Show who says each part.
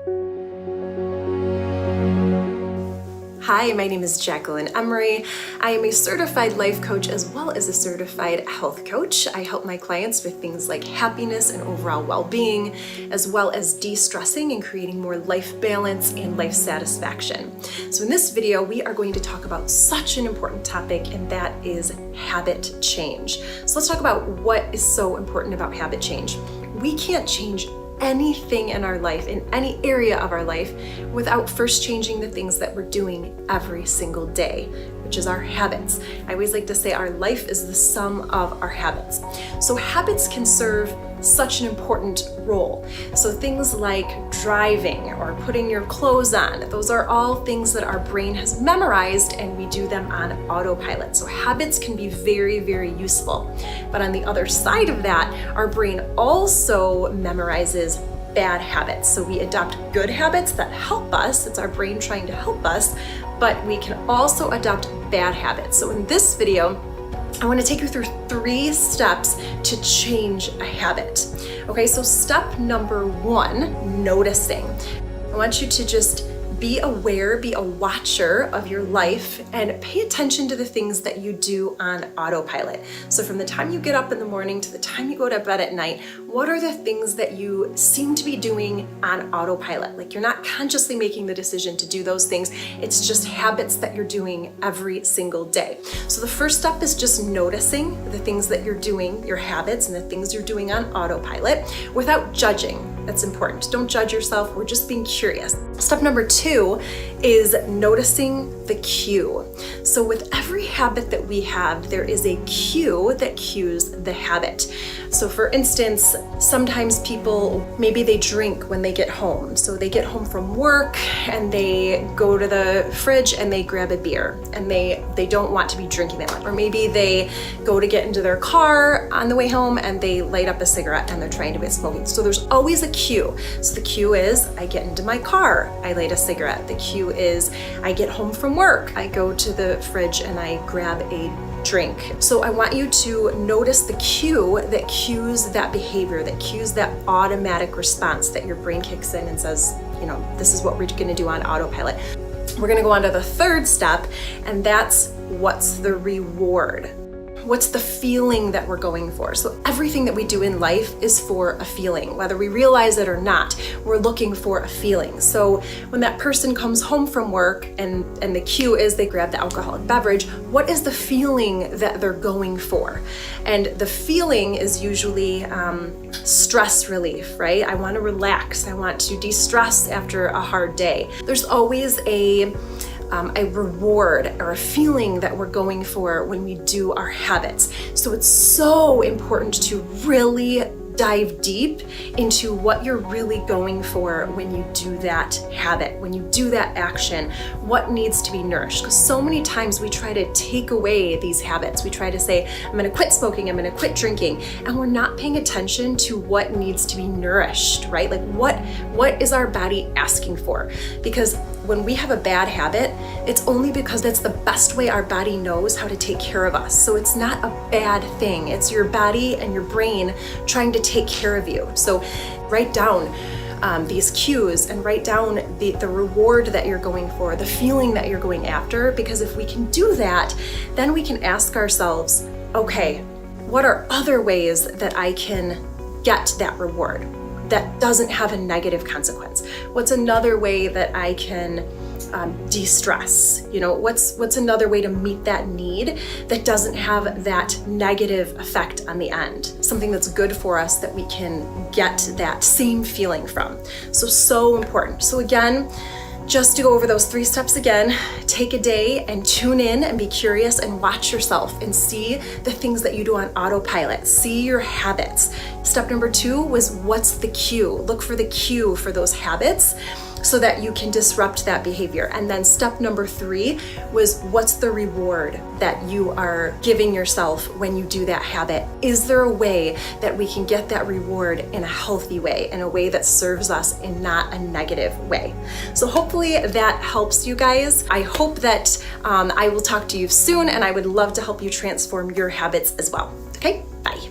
Speaker 1: Hi, my name is Jacquelyn Emery. I am a certified life coach as well as a certified health coach. I help my clients with things like happiness and overall well-being, as well as de-stressing and creating more life balance and life satisfaction. So in this video, we are going to talk about such an important topic, and that is habit change. So let's talk about what is so important about habit change. We can't change anything in our life, in any area of our life, without first changing the things that we're doing every single day, which is our habits. I always like to say our life is the sum of our habits. So habits can serve such an important role. So things like driving or putting your clothes on, those are all things that our brain has memorized and we do them on autopilot. So habits can be very, very useful. But on the other side of that, our brain also memorizes bad habits. So we adopt good habits that help us. It's our brain trying to help us, but we can also adopt bad habits. So in this video, I want to take you through 3 steps to change a habit. Okay, so step number 1, noticing. I want you to just be aware, be a watcher of your life, and pay attention to the things that you do on autopilot. So from the time you get up in the morning to the time you go to bed at night, what are the things that you seem to be doing on autopilot? Like you're not consciously making the decision to do those things. It's just habits that you're doing every single day. So the first step is just noticing the things that you're doing, your habits and the things you're doing on autopilot without judging. That's important. Don't judge yourself. We're just being curious. Step number 2 is noticing the cue. So with every habit that we have, there is a cue that cues the habit. So for instance, sometimes people, maybe they drink when they get home. So they get home from work and they go to the fridge and they grab a beer and they don't want to be drinking that much. Or maybe they go to get into their car on the way home and they light up a cigarette and they're trying to quit smoking. So there's always a cue. So the cue is I get into my car, I light a cigarette. The cue is I get home from work, I go to the fridge and I grab a drink. So I want you to notice the cue that cues that behavior, that cues that automatic response that your brain kicks in and says, you know, this is what we're going to do on autopilot. We're going to go on to the 3rd step, and that's what's the reward? What's the feeling that we're going for? So everything that we do in life is for a feeling, whether we realize it or not, we're looking for a feeling. So when that person comes home from work and the cue is they grab the alcoholic beverage, what is the feeling that they're going for? And the feeling is usually stress relief, right? I want to relax. I want to de-stress after a hard day. There's always a reward or a feeling that we're going for when we do our habits. So it's so important to really dive deep into what you're really going for when you do that habit, when you do that action, what needs to be nourished. Because so many times we try to take away these habits. We try to say, I'm going to quit smoking, I'm going to quit drinking, and we're not paying attention to what needs to be nourished, right? Like what is our body asking for? Because when we have a bad habit, it's only because that's the best way our body knows how to take care of us. So it's not a bad thing. It's your body and your brain trying to take care of you. So write down these cues and write down the reward that you're going for, the feeling that you're going after, because if we can do that, then we can ask ourselves, okay, what are other ways that I can get that reward that doesn't have a negative consequence? What's another way that I can de-stress? You know, what's another way to meet that need that doesn't have that negative effect on the end? Something that's good for us that we can get that same feeling from. So important. So again, just to go over those 3 steps again, take a day and tune in and be curious and watch yourself and see the things that you do on autopilot. See your habits. Step number 2 was what's the cue? Look for the cue for those habits so that you can disrupt that behavior. And then step number 3 was what's the reward that you are giving yourself when you do that habit? Is there a way that we can get that reward in a healthy way, in a way that serves us and not a negative way? So hopefully that helps you guys. I hope that I will talk to you soon, and I would love to help you transform your habits as well. Okay, bye.